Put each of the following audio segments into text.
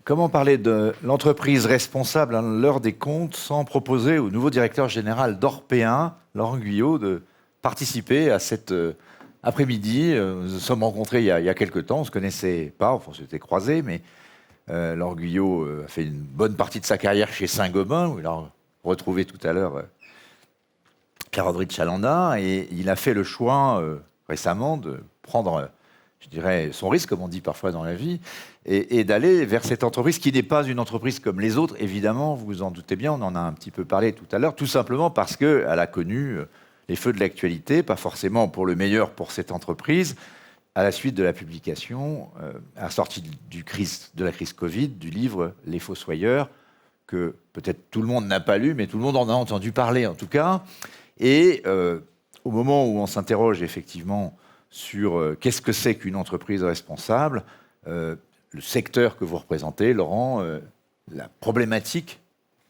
Comment parler de l'entreprise responsable à l'heure des comptes sans proposer au nouveau directeur général d'Orpéa, Laurent Guyot, de participer à cet après-midi. Nous nous sommes rencontrés il y a quelques temps, on ne se connaissait pas, enfin on s'était croisés, mais Laurent Guyot a fait une bonne partie de sa carrière chez Saint-Gobain, où il a retrouvé tout à l'heure Claire-Audrey de Chalanda, et il a fait le choix récemment de prendre, je dirais, son risque, comme on dit parfois dans la vie, et d'aller vers cette entreprise qui n'est pas une entreprise comme les autres, évidemment, vous vous en doutez bien, on en a un petit peu parlé tout à l'heure, tout simplement parce qu'elle a connu les feux de l'actualité, pas forcément pour le meilleur pour cette entreprise, à la suite de la publication, à la sortie de la crise Covid, du livre « Les Fossoyeurs », que peut-être tout le monde n'a pas lu, mais tout le monde en a entendu parler en tout cas. Et au moment où on s'interroge effectivement sur qu'est-ce que c'est qu'une entreprise responsable, le secteur que vous représentez, Laurent, la problématique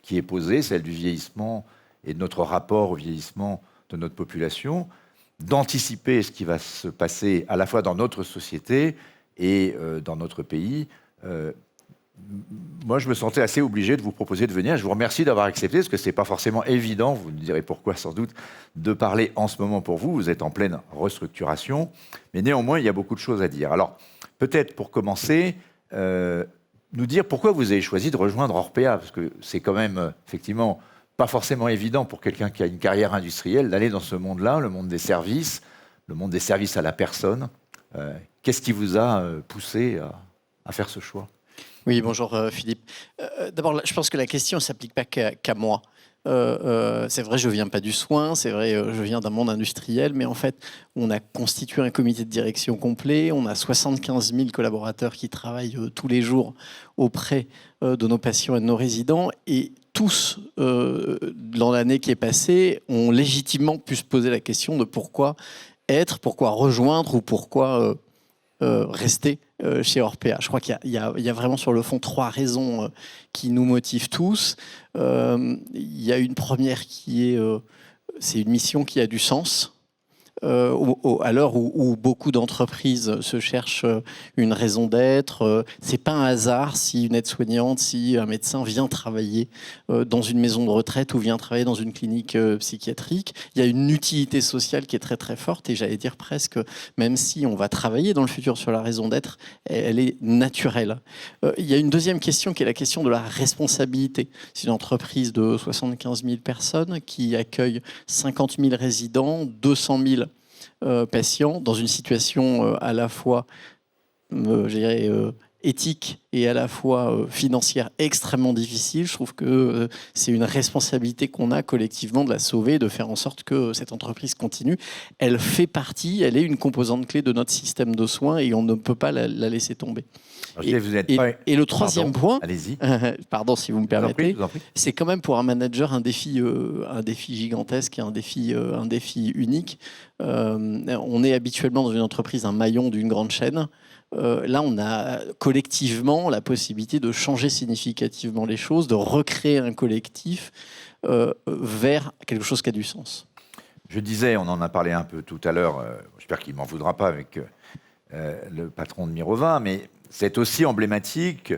qui est posée, celle du vieillissement et de notre rapport au vieillissement de notre population, d'anticiper ce qui va se passer à la fois dans notre société et dans notre pays. Moi, je me sentais assez obligé de vous proposer de venir. Je vous remercie d'avoir accepté, parce que ce n'est pas forcément évident, vous me direz pourquoi sans doute, de parler en ce moment pour vous. Vous êtes en pleine restructuration, mais néanmoins, il y a beaucoup de choses à dire. Alors, peut-être pour commencer, nous dire pourquoi vous avez choisi de rejoindre Orpéa, parce que c'est quand même, effectivement, pas forcément évident pour quelqu'un qui a une carrière industrielle d'aller dans ce monde-là, le monde des services à la personne. Qu'est-ce qui vous a poussé à faire ce choix ? Oui, bonjour Philippe. D'abord, je pense que la question ne s'applique pas qu'à moi. C'est vrai, je ne viens pas du soin, c'est vrai, je viens d'un monde industriel, mais en fait, on a constitué un comité de direction complet, on a 75 000 collaborateurs qui travaillent tous les jours auprès de nos patients et de nos résidents, et tous, dans l'année qui est passée, ont légitimement pu se poser la question de pourquoi être, pourquoi rejoindre ou pourquoi rester chez Orpéa. Je crois qu'il y a vraiment sur le fond 3 raisons qui nous motivent tous. Il y a une première qui est, c'est une mission qui a du sens. À l'heure où beaucoup d'entreprises se cherchent une raison d'être, c'est pas un hasard si une aide-soignante, si un médecin vient travailler dans une maison de retraite ou vient travailler dans une clinique psychiatrique. Il y a une utilité sociale qui est très très forte, et j'allais dire presque, même si on va travailler dans le futur sur la raison d'être, elle est naturelle. Il y a une deuxième question qui est la question de la responsabilité. C'est une entreprise de 75 000 personnes qui accueille 50 000 résidents, 200 000 patients dans une situation à la fois, je dirais, éthique et à la fois financière extrêmement difficile. Je trouve que c'est une responsabilité qu'on a collectivement de la sauver, de faire en sorte que cette entreprise continue. Elle fait partie, elle est une composante clé de notre système de soins et on ne peut pas la laisser tomber. Et le troisième point, pardon si vous me permettez, c'est quand même pour un manager un défi gigantesque et un défi unique. On est habituellement dans une entreprise un maillon d'une grande chaîne. Là, on a collectivement la possibilité de changer significativement les choses, de recréer un collectif vers quelque chose qui a du sens. Je disais, on en a parlé un peu tout à l'heure, j'espère qu'il ne m'en voudra pas avec le patron de Mirova, mais c'est aussi emblématique,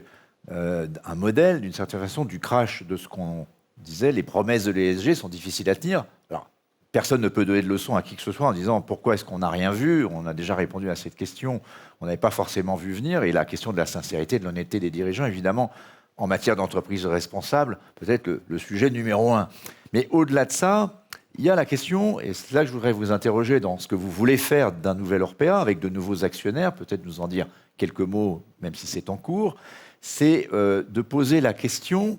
un modèle d'une certaine façon du crash de ce qu'on disait, les promesses de l'ESG sont difficiles à tenir. Alors, personne ne peut donner de leçon à qui que ce soit en disant pourquoi est-ce qu'on n'a rien vu. On a déjà répondu à cette question, on n'avait pas forcément vu venir. Et la question de la sincérité, de l'honnêteté des dirigeants, évidemment, en matière d'entreprise responsable, peut-être le sujet numéro 1. Mais au-delà de ça, il y a la question, et c'est là que je voudrais vous interroger dans ce que vous voulez faire d'un nouvel Orpéa, avec de nouveaux actionnaires, peut-être nous en dire quelques mots, même si c'est en cours, c'est de poser la question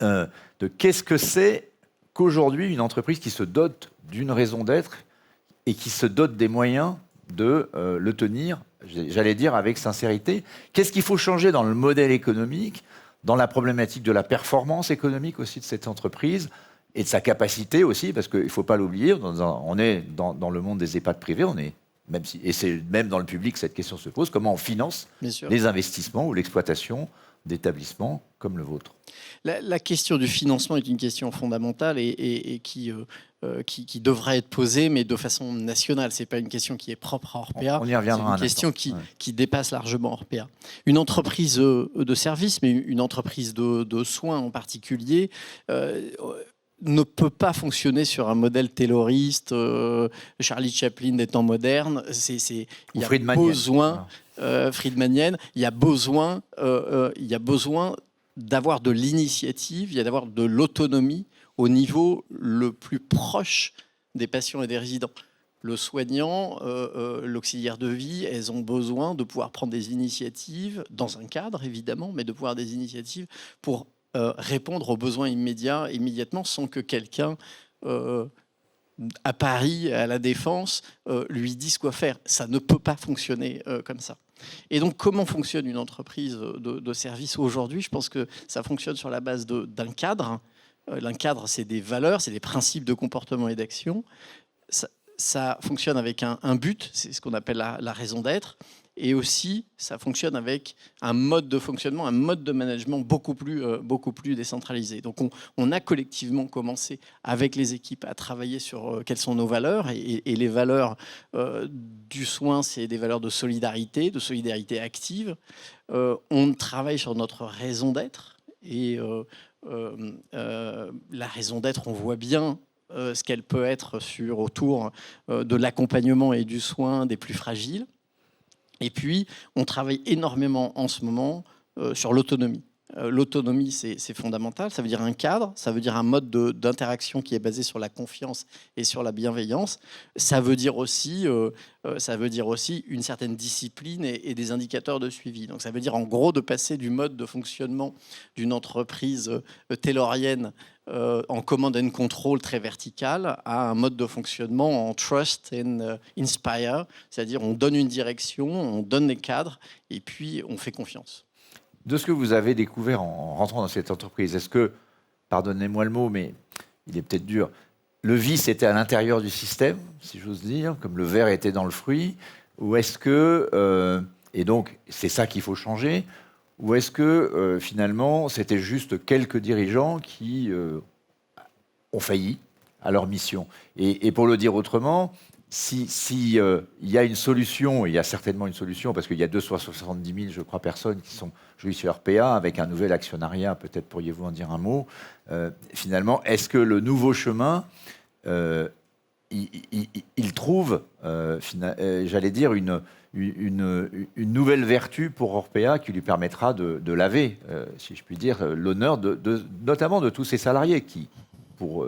de qu'est-ce que c'est qu'aujourd'hui une entreprise qui se dote d'une raison d'être et qui se dote des moyens de le tenir, j'allais dire avec sincérité. Qu'est-ce qu'il faut changer dans le modèle économique, dans la problématique de la performance économique aussi de cette entreprise, et de sa capacité aussi, parce qu'il ne faut pas l'oublier, on est dans le monde des EHPAD privés, et c'est même dans le public que cette question se pose, comment on finance les investissements ou l'exploitation d'établissements comme le vôtre. La question du financement est une question fondamentale et qui qui devra être posée, mais de façon nationale. C'est pas une question qui est propre à Orpea. On y reviendra. C'est une question qui dépasse largement Orpea. Une entreprise de service, mais une entreprise de soins en particulier, ne peut pas fonctionner sur un modèle tayloriste, Charlie Chaplin des temps modernes. Il y a besoin, Friedmanienne, il y a besoin d'avoir de l'initiative, il y a d'avoir de l'autonomie au niveau le plus proche des patients et des résidents. Le soignant, l'auxiliaire de vie, elles ont besoin de pouvoir prendre des initiatives, dans un cadre évidemment, mais de pouvoir des initiatives pour répondre aux besoins immédiatement, sans que quelqu'un à Paris, à la Défense, lui dise quoi faire. Ça ne peut pas fonctionner comme ça. Et donc, comment fonctionne une entreprise de service aujourd'hui ? Je pense que ça fonctionne sur la base d'un cadre. Un cadre, c'est des valeurs, c'est des principes de comportement et d'action. Ça fonctionne avec un but, c'est ce qu'on appelle la raison d'être. Et aussi, ça fonctionne avec un mode de fonctionnement, un mode de management beaucoup plus décentralisé. Donc, on a collectivement commencé avec les équipes à travailler sur quelles sont nos valeurs. Et les valeurs du soin, c'est des valeurs de solidarité active. On travaille sur notre raison d'être. Et la raison d'être, on voit bien ce qu'elle peut être autour de l'accompagnement et du soin des plus fragiles. Et puis, on travaille énormément en ce moment sur l'autonomie. L'autonomie, c'est fondamental. Ça veut dire un cadre, ça veut dire un mode d'interaction qui est basé sur la confiance et sur la bienveillance. Ça veut dire aussi une certaine discipline et des indicateurs de suivi. Donc, ça veut dire en gros de passer du mode de fonctionnement d'une entreprise taylorienne en command and control très vertical à un mode de fonctionnement en trust and inspire, c'est-à-dire on donne une direction, on donne des cadres et puis on fait confiance. De ce que vous avez découvert en rentrant dans cette entreprise, est-ce que, pardonnez-moi le mot, mais il est peut-être dur, le vice était à l'intérieur du système, si j'ose dire, comme le verre était dans le fruit, ou est-ce que, et donc c'est ça qu'il faut changer, ou est-ce que finalement c'était juste quelques dirigeants qui ont failli à leur mission ? Et pour le dire autrement, si y a une solution, et il y a certainement une solution, parce qu'il y a 270 000, je crois, personnes qui sont jouées sur RPA, avec un nouvel actionnariat, peut-être pourriez-vous en dire un mot, finalement, est-ce que le nouveau chemin, il trouve, j'allais dire, une nouvelle vertu pour Orpea qui lui permettra de laver, si je puis dire, l'honneur notamment de tous ces salariés qui, pour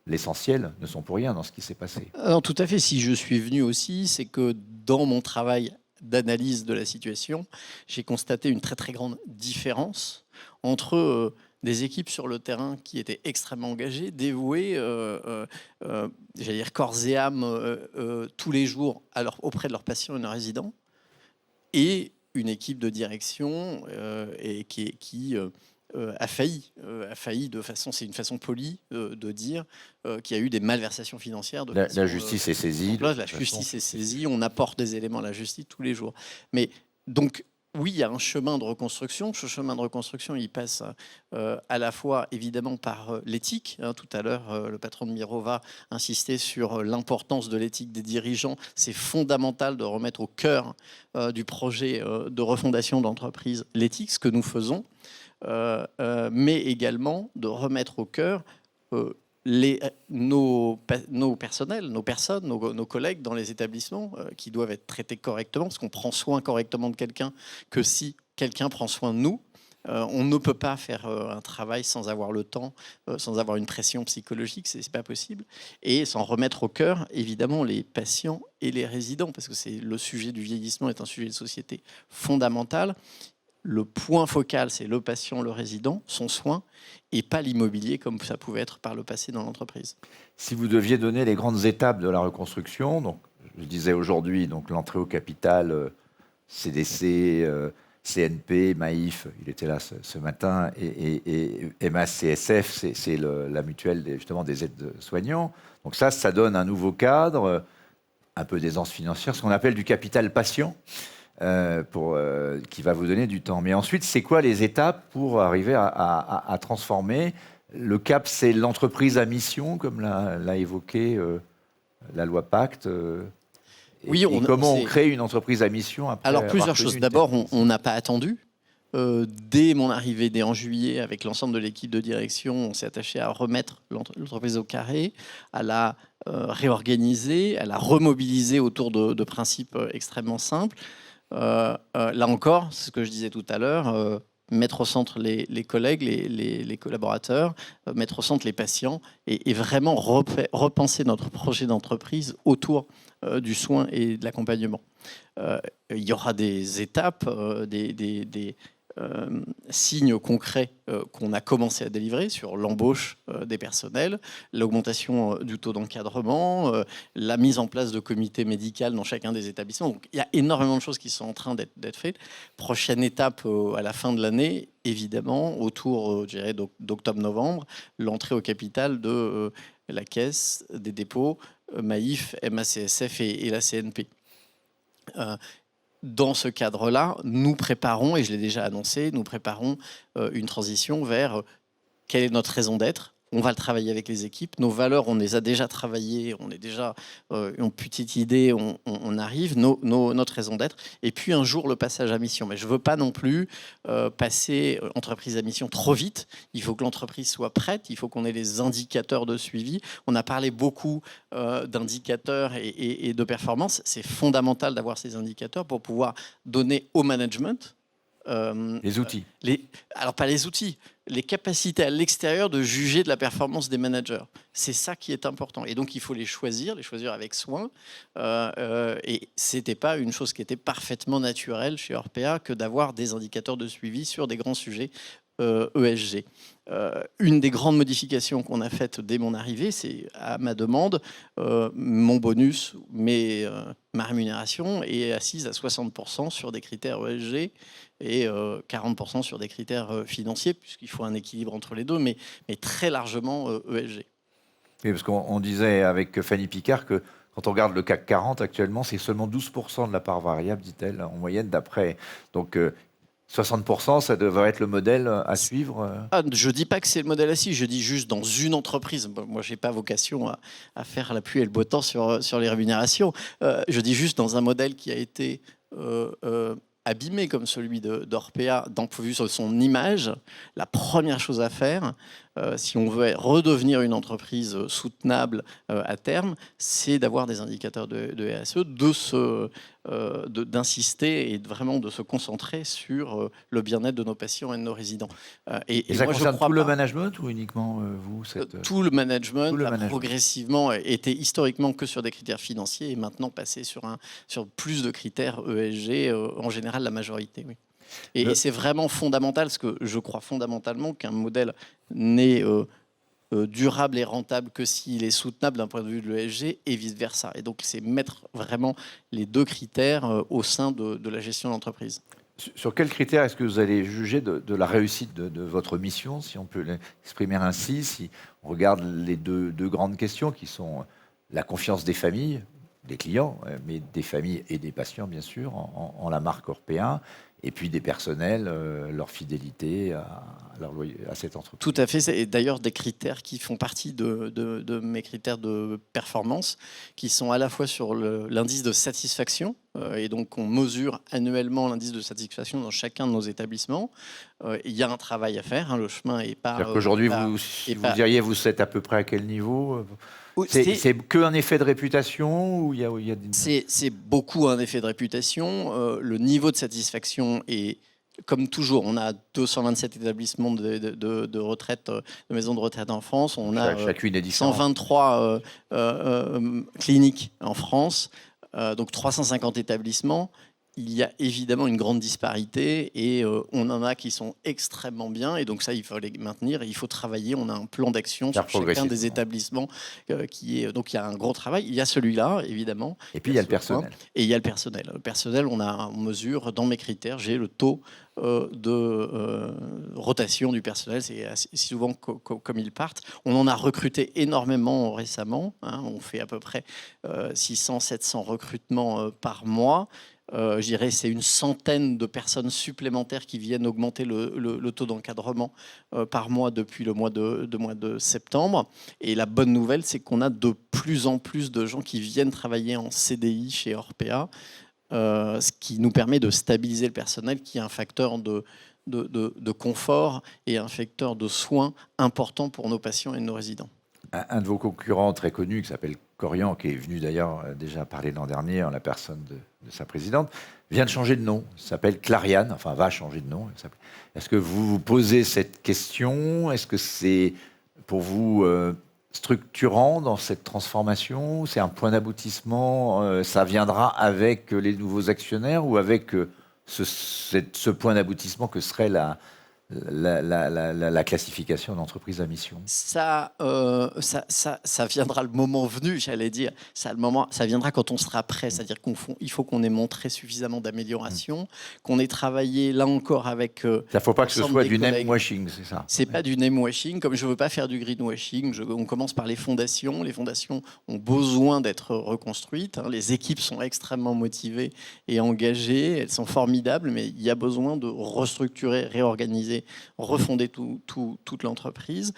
l'essentiel, ne sont pour rien dans ce qui s'est passé. Alors, tout à fait. Si je suis venu aussi, c'est que dans mon travail d'analyse de la situation, j'ai constaté une très très grande différence entre des équipes sur le terrain qui étaient extrêmement engagées, dévouées, j'allais dire corps et âme, tous les jours auprès de leurs patients et de leurs résidents, et une équipe de direction et qui a failli de façon, c'est une façon polie de dire qu'il y a eu des malversations financières. La justice est saisie. La justice est saisie, on apporte des éléments à la justice tous les jours. Mais donc, oui, il y a un chemin de reconstruction. Ce chemin de reconstruction, il passe à la fois, évidemment, par l'éthique. Tout à l'heure, le patron de Mirova insistait sur l'importance de l'éthique des dirigeants. C'est fondamental de remettre au cœur du projet de refondation d'entreprise l'éthique, ce que nous faisons, mais également de remettre au cœur nos personnels, nos personnes, nos collègues dans les établissements qui doivent être traités correctement, parce qu'on prend soin correctement de quelqu'un que si quelqu'un prend soin de nous. On ne peut pas faire un travail sans avoir le temps, sans avoir une pression psychologique, c'est pas possible. Et sans remettre au cœur, évidemment, les patients et les résidents, parce que le sujet du vieillissement est un sujet de société fondamental. Le point focal, c'est le patient, le résident, son soin, et pas l'immobilier comme ça pouvait être par le passé dans l'entreprise. Si vous deviez donner les grandes étapes de la reconstruction, donc, je disais aujourd'hui, donc l'entrée au capital, CDC, CNP, Maïf, il était là ce matin, et MACSF, c'est la mutuelle justement des aides soignants. Donc ça donne un nouveau cadre, un peu d'aisance financière, ce qu'on appelle du capital patient. Qui va vous donner du temps. Mais ensuite, c'est quoi les étapes pour arriver à transformer Le cap, c'est l'entreprise à mission, comme l'a évoqué la loi Pacte. Oui, et comment on crée une entreprise à mission après alors avoir plusieurs connu choses. une D'abord, telle crise? on n'a pas attendu. Dès mon arrivée, dès en juillet, avec l'ensemble de l'équipe de direction, on s'est attaché à remettre l'entreprise au carré, à la réorganiser, à la remobiliser autour de principes extrêmement simples. Là encore, c'est ce que je disais tout à l'heure, mettre au centre les collègues, les collaborateurs, mettre au centre les patients et vraiment repenser notre projet d'entreprise autour du soin et de l'accompagnement. Il y aura des étapes, des signes concrets qu'on a commencé à délivrer sur l'embauche des personnels, l'augmentation du taux d'encadrement, la mise en place de comités médicaux dans chacun des établissements. Donc, il y a énormément de choses qui sont en train d'être faites. Prochaine étape à la fin de l'année, évidemment, autour d'octobre-novembre, l'entrée au capital de la Caisse des dépôts, Maïf, MACSF et la CNP. Dans ce cadre-là, nous préparons, et je l'ai déjà annoncé, nous préparons une transition vers quelle est notre raison d'être. On va le travailler avec les équipes. Nos valeurs, on les a déjà travaillées, on est déjà une petite idée, on arrive, notre raison d'être. Et puis un jour, le passage à mission. Mais je ne veux pas non plus passer entreprise à mission trop vite. Il faut que l'entreprise soit prête, il faut qu'on ait les indicateurs de suivi. On a parlé beaucoup d'indicateurs et de performance. C'est fondamental d'avoir ces indicateurs pour pouvoir donner au management Les outils. Alors pas les outils, les capacités à l'extérieur de juger de la performance des managers. C'est ça qui est important. Et donc il faut les choisir avec soin. Et c'était pas une chose qui était parfaitement naturelle chez Orpea que d'avoir des indicateurs de suivi sur des grands sujets ESG. Une des grandes modifications qu'on a faites dès mon arrivée, c'est à ma demande, mon bonus, ma rémunération est assise à 60% sur des critères ESG et 40% sur des critères financiers, puisqu'il faut un équilibre entre les deux, mais très largement ESG. Oui, parce qu'on disait avec Fanny Picard que quand on regarde le CAC 40 actuellement, c'est seulement 12% de la part variable, dit-elle, en moyenne d'après. Donc 60%, ça devrait être le modèle à suivre. Je ne dis pas que c'est le modèle assis, je dis juste dans une entreprise. Bon, moi, je n'ai pas vocation à faire la pluie et le beau temps sur les rémunérations. Je dis juste dans un modèle qui a été abîmé comme celui d'Orpea, vu sur son image, la première chose à faire, si on veut redevenir une entreprise soutenable à terme, c'est d'avoir des indicateurs de RSE, d'insister et vraiment de se concentrer sur le bien-être de nos patients et de nos résidents. Et ça concerne tout le management ou uniquement vous Tout le management progressivement était historiquement que sur des critères financiers et maintenant passé sur plus de critères ESG, en général la majorité. Oui. Et c'est vraiment fondamental, parce que je crois fondamentalement qu'un modèle n'est durable et rentable que s'il est soutenable d'un point de vue de l'ESG et vice-versa. Et donc, c'est mettre vraiment les deux critères au sein de la gestion de l'entreprise. Sur quels critères est-ce que vous allez juger de la réussite de votre mission, si on peut l'exprimer ainsi, si on regarde les deux grandes questions qui sont la confiance des familles, des clients, mais des familles et des patients, bien sûr, en la marque Orpea, et puis des personnels, leur fidélité à cette entreprise. Tout à fait. C'est d'ailleurs des critères qui font partie de mes critères de performance, qui sont à la fois sur l'indice de satisfaction, et donc on mesure annuellement l'indice de satisfaction dans chacun de nos établissements. Il y a un travail à faire, le chemin n'est pas... C'est-à-dire qu'aujourd'hui, vous diriez, vous êtes à peu près à quel niveau ? C'est qu'un effet de réputation ou il y a C'est beaucoup un effet de réputation. Le niveau de satisfaction est, comme toujours, on a 227 établissements de retraite, de maisons de retraite en France. On a 123 cliniques en France, donc 350 établissements. Il y a évidemment une grande disparité et on en a qui sont extrêmement bien et donc ça il faut les maintenir et il faut travailler. On a un plan d'action sur chacun des établissements qui est donc il y a un gros travail. Il y a celui-là évidemment. Et puis il y a le personnel. Et il y a le personnel. Le personnel, on mesure dans mes critères, j'ai le taux de rotation du personnel. C'est assez souvent comme ils partent. On en a recruté énormément récemment. On fait à peu près 600-700 recrutements par mois. Je dirais c'est une centaine de personnes supplémentaires qui viennent augmenter le taux d'encadrement par mois depuis le mois de septembre. Et la bonne nouvelle, c'est qu'on a de plus en plus de gens qui viennent travailler en CDI chez Orpea, ce qui nous permet de stabiliser le personnel, qui est un facteur de confort et un facteur de soins important pour nos patients et nos résidents. Un de vos concurrents très connu qui s'appelle Korian, qui est venu d'ailleurs déjà parler l'an dernier en la personne de sa présidente, vient de changer de nom. Il s'appelle Clariane, enfin va changer de nom. Est-ce que vous vous posez cette question? Est-ce que c'est pour vous structurant dans cette transformation? C'est un point d'aboutissement? Ça viendra avec les nouveaux actionnaires ou avec ce point d'aboutissement que serait la classification d'entreprise à mission? Ça viendra le moment venu, j'allais dire. Ça viendra quand on sera prêt. C'est-à-dire qu'il faut qu'on ait montré suffisamment d'amélioration, qu'on ait travaillé là encore avec. Il ne faut pas que ce soit du name washing, c'est ça? C'est pas du name washing. Comme je ne veux pas faire du greenwashing, on commence par les fondations. Les fondations ont besoin d'être reconstruites. Les équipes sont extrêmement motivées et engagées. Elles sont formidables, mais il y a besoin de restructurer, réorganiser, refonder toute l'entreprise.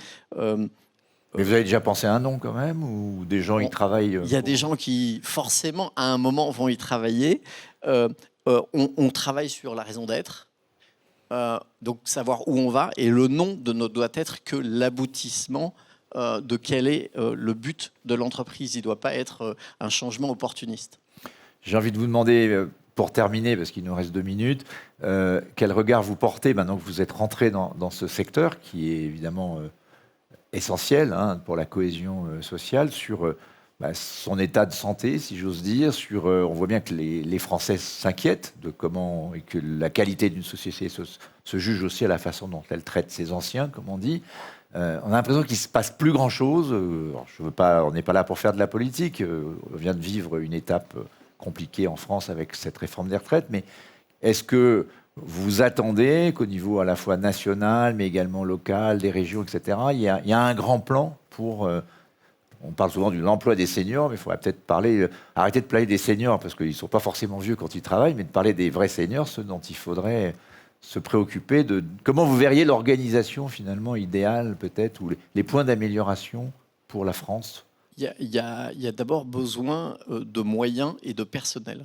Mais vous avez déjà pensé à un nom quand même, ou des gens y travaillent? Il y a des gens qui, forcément, à un moment, vont y travailler. On travaille sur la raison d'être, donc savoir où on va, et le nom ne doit être que l'aboutissement de quel est le but de l'entreprise. Il ne doit pas être un changement opportuniste. J'ai envie de vous demander, pour terminer, parce qu'il nous reste 2 minutes, quel regard vous portez maintenant que vous êtes rentré dans ce secteur qui est évidemment essentiel pour la cohésion sociale, sur son état de santé, si j'ose dire, on voit bien que les Français s'inquiètent de comment et que la qualité d'une société se juge aussi à la façon dont elle traite ses anciens, comme on dit. On a l'impression qu'il ne se passe plus grand-chose. On n'est pas là pour faire de la politique. On vient de vivre une étape compliqué en France avec cette réforme des retraites, mais est-ce que vous attendez qu'au niveau à la fois national, mais également local, des régions, etc., il y a un grand plan pour... on parle souvent de l'emploi des seniors, mais il faudrait peut-être arrêter de parler des seniors, parce qu'ils ne sont pas forcément vieux quand ils travaillent, mais de parler des vrais seniors, ceux dont il faudrait se préoccuper de... Comment vous verriez l'organisation finalement idéale, peut-être, ou les points d'amélioration pour la France? Il y a d'abord besoin de moyens et de personnel.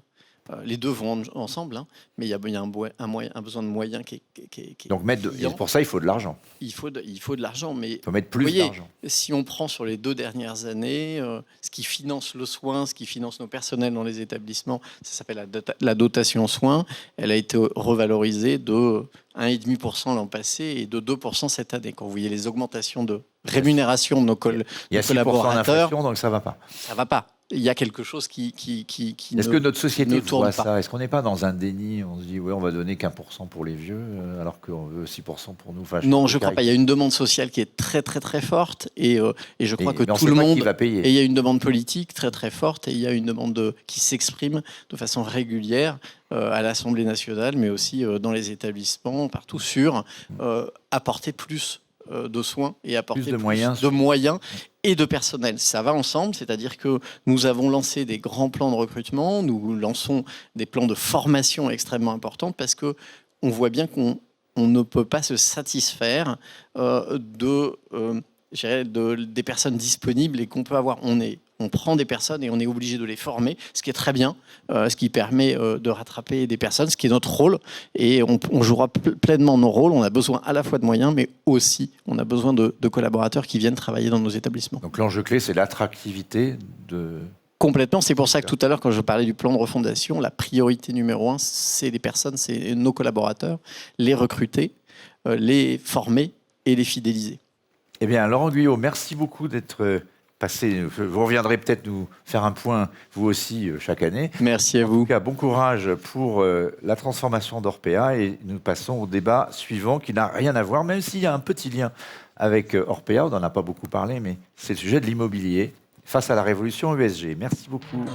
Les deux vont ensemble, mais il y a un besoin de moyens qui est donc pour ça, il faut de l'argent. Il faut de l'argent, mais il faut mettre plus d'argent. Si on prend sur les 2 dernières années, ce qui finance le soin, ce qui finance nos personnels dans les établissements, ça s'appelle la dotation soins. Elle a été revalorisée de 1,5% l'an passé et de 2% cette année. Quand vous voyez les augmentations de rémunération de nos collaborateurs, il y a 6% d'inflation, donc ça ne va pas. Ça ne va pas. Il y a quelque chose qui Est-ce que notre société voit ça? Est-ce qu'on n'est pas dans un déni? On se dit, ouais, on va donner qu'1% pour les vieux, alors qu'on veut 6% pour nous. Enfin, non, je ne crois pas. Il y a une demande sociale qui est très, très, très forte. Et je crois que tout le monde va payer. Et il y a une demande politique très, très forte. Et il y a une demande qui s'exprime de façon régulière à l'Assemblée nationale, mais aussi dans les établissements, partout, sur apporter plus de soins et apporter plus de moyens et de personnel. Ça va ensemble, c'est-à-dire que nous avons lancé des grands plans de recrutement, nous lançons des plans de formation extrêmement importants parce qu'on voit bien qu'on ne peut pas se satisfaire des personnes disponibles et qu'on peut avoir. On prend des personnes et on est obligé de les former, ce qui est très bien, ce qui permet de rattraper des personnes, ce qui est notre rôle. Et on jouera pleinement nos rôles. On a besoin à la fois de moyens, mais aussi on a besoin de collaborateurs qui viennent travailler dans nos établissements. Donc l'enjeu clé, c'est l'attractivité de... Complètement. C'est pour ça que tout à l'heure, quand je parlais du plan de refondation, la priorité numéro 1, c'est les personnes, c'est nos collaborateurs, les recruter, les former et les fidéliser. Eh bien, Laurent Guyot, merci beaucoup d'être passé. Vous reviendrez peut-être nous faire un point, vous aussi, chaque année. Merci à vous. En tout cas, bon courage pour la transformation d'Orpea. Et nous passons au débat suivant, qui n'a rien à voir, même s'il y a un petit lien avec Orpea. On n'en a pas beaucoup parlé, mais c'est le sujet de l'immobilier face à la révolution ESG. Merci beaucoup.